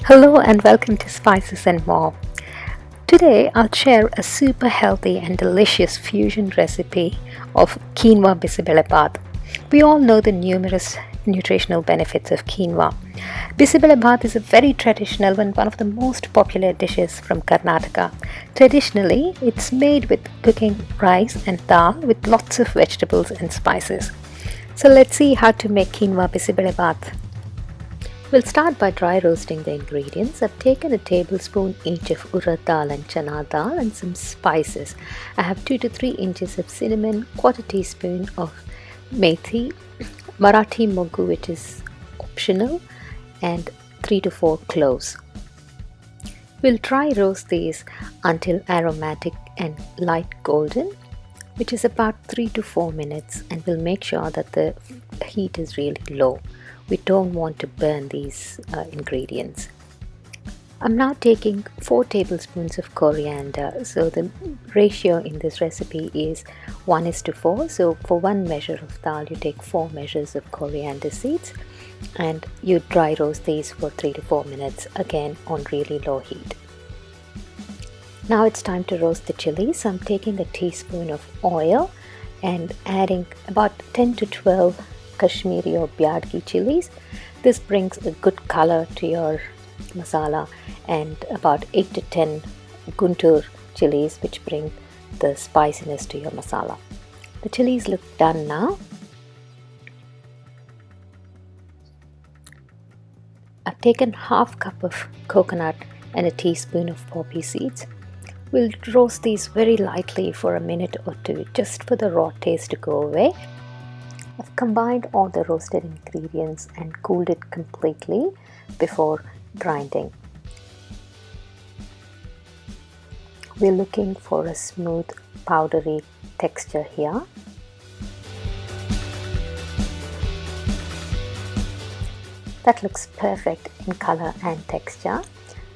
Hello and welcome to Spices and More. Today I'll share a super healthy and delicious fusion recipe of Quinoa bhaath. We all know the numerous nutritional benefits of quinoa. Bhaath is a very traditional and one of the most popular dishes from Karnataka. Traditionally, it's made with cooking rice and dal with lots of vegetables and spices. So let's see how to make quinoa bhaath. We'll start by dry roasting the ingredients. I've taken a tablespoon each of urad dal and chana dal and some spices. I have 2 to 3 inches of cinnamon, quarter teaspoon of Methi, Marathi moong which is optional, and 3 to 4 cloves. We'll dry roast these until aromatic and light golden, which is about 3 to 4 minutes, and we'll make sure that the heat is really low. We don't want to burn these ingredients. I'm now taking 4 tablespoons of coriander. So the ratio in this recipe is 1:4. So for 1 measure of dal, you take 4 measures of coriander seeds and you dry roast these for 3 to 4 minutes, again on really low heat. Now it's time to roast the chilies. I'm taking a teaspoon of oil and adding about 10 to 12 Kashmiri or Byadgi chilies. This brings a good color to your masala, and about 8 to 10 Guntur chilies which bring the spiciness to your masala. The chilies look done now. I've taken half cup of coconut and a teaspoon of poppy seeds. We'll roast these very lightly for a minute or two just for the raw taste to go away. I've combined all the roasted ingredients and cooled it completely before grinding. We're looking for a smooth, powdery texture here. That looks perfect in color and texture.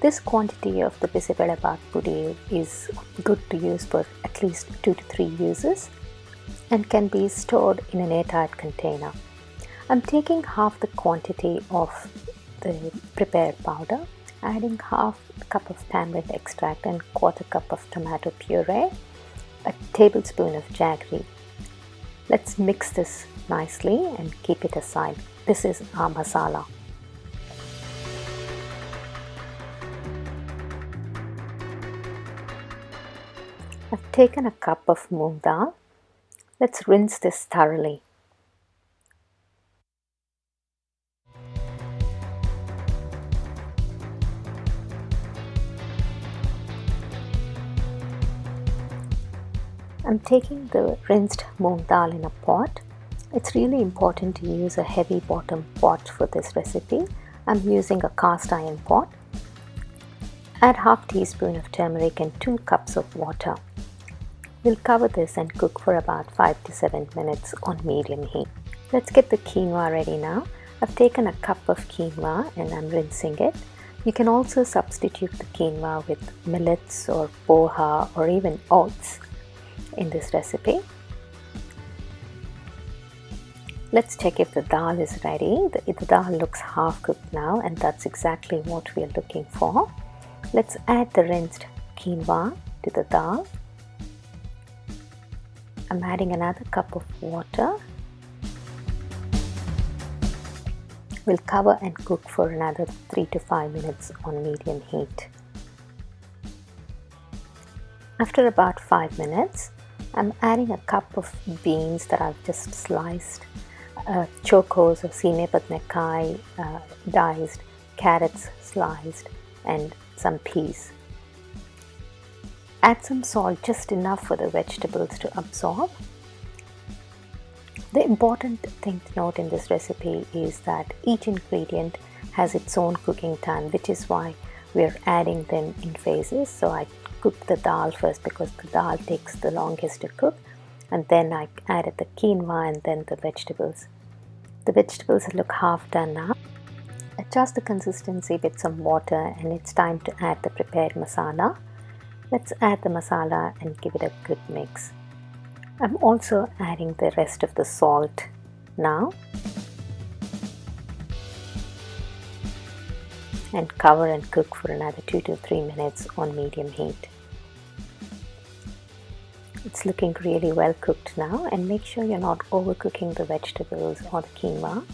This quantity of the bhaath puree is good to use for at least 2 to 3 uses and can be stored in an airtight container. I'm taking half the quantity of the prepared powder, adding half cup of tamarind extract and quarter cup of tomato puree, a tablespoon of jaggery. Let's mix this nicely and keep it aside. This is our masala. I've taken a cup of moong dal. Let's rinse this thoroughly. I'm taking the rinsed moong dal in a pot. It's really important to use a heavy bottom pot for this recipe. I'm using a cast iron pot. Add half teaspoon of turmeric and 2 cups of water. We'll cover this and cook for about 5 to 7 minutes on medium heat. Let's get the quinoa ready now. I've taken a cup of quinoa and I'm rinsing it. You can also substitute the quinoa with millets or poha or even oats in this recipe. Let's check if the dal is ready. The dal looks half cooked now, and that's exactly what we are looking for. Let's add the rinsed quinoa to the dal. I'm adding another cup of water. We'll cover and cook for another 3 to 5 minutes on medium heat. After about 5 minutes, I'm adding a cup of beans that I've just sliced, chokos or seeme badnekai diced, carrots sliced, and some peas. Add some salt, just enough for the vegetables to absorb. The important thing to note in this recipe is that each ingredient has its own cooking time, which is why we're adding them in phases. So I cooked the dal first because the dal takes the longest to cook, and then I added the quinoa and then the vegetables. The vegetables look half done now. Adjust the consistency with some water, and it's time to add the prepared masala. Let's add the masala and give it a good mix. I'm also adding the rest of the salt now. and cover and cook for another 2 to 3 minutes on medium heat. It's looking really well cooked now, and make sure you're not overcooking the vegetables or the quinoa.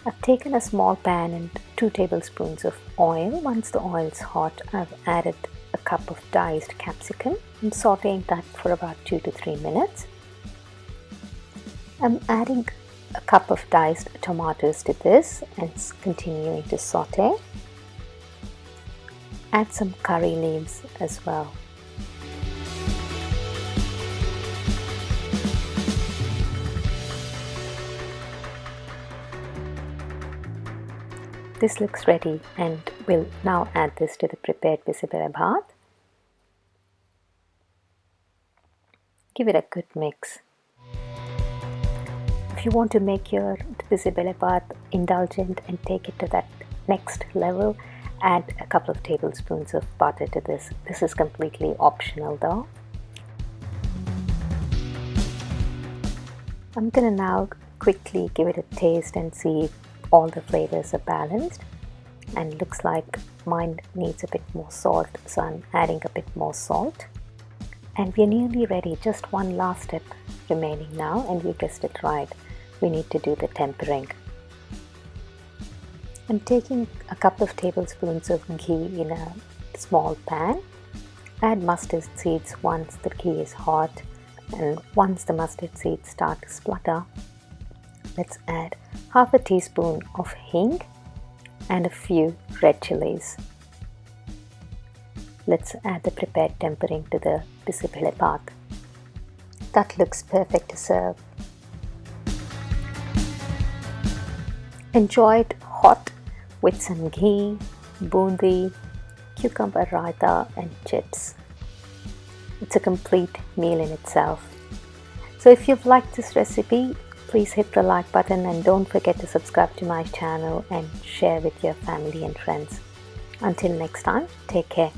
I've taken a small pan and 2 tablespoons of oil. Once the oil is hot, I've added a cup of diced capsicum. I'm sauteing that for about 2 to 3 minutes. I'm adding a cup of diced tomatoes to this and continuing to saute. Add some curry leaves as well. This looks ready, and we'll now add this to the prepared bisi bele bhaath. Give it a good mix. If you want to make your bisi bele bhaath indulgent and take it to that next level, add a couple of tablespoons of butter to this. This is completely optional though. I'm gonna now quickly give it a taste and see if all the flavors are balanced, and looks like mine needs a bit more salt, so I'm adding a bit more salt. And we're nearly ready, just one last step remaining now, and you guessed it right, we need to do the tempering. I'm taking a couple of tablespoons of ghee in a small pan. Add mustard seeds once the ghee is hot, and once the mustard seeds start to splutter, let's add half a teaspoon of hing and a few red chilies. Let's add the prepared tempering to the bisi bele bhaath. That looks perfect to serve. Enjoy it hot with some ghee, bundi, cucumber raita and chips. It's a complete meal in itself. So if you've liked this recipe, please hit the like button and don't forget to subscribe to my channel and share with your family and friends. Until next time, take care.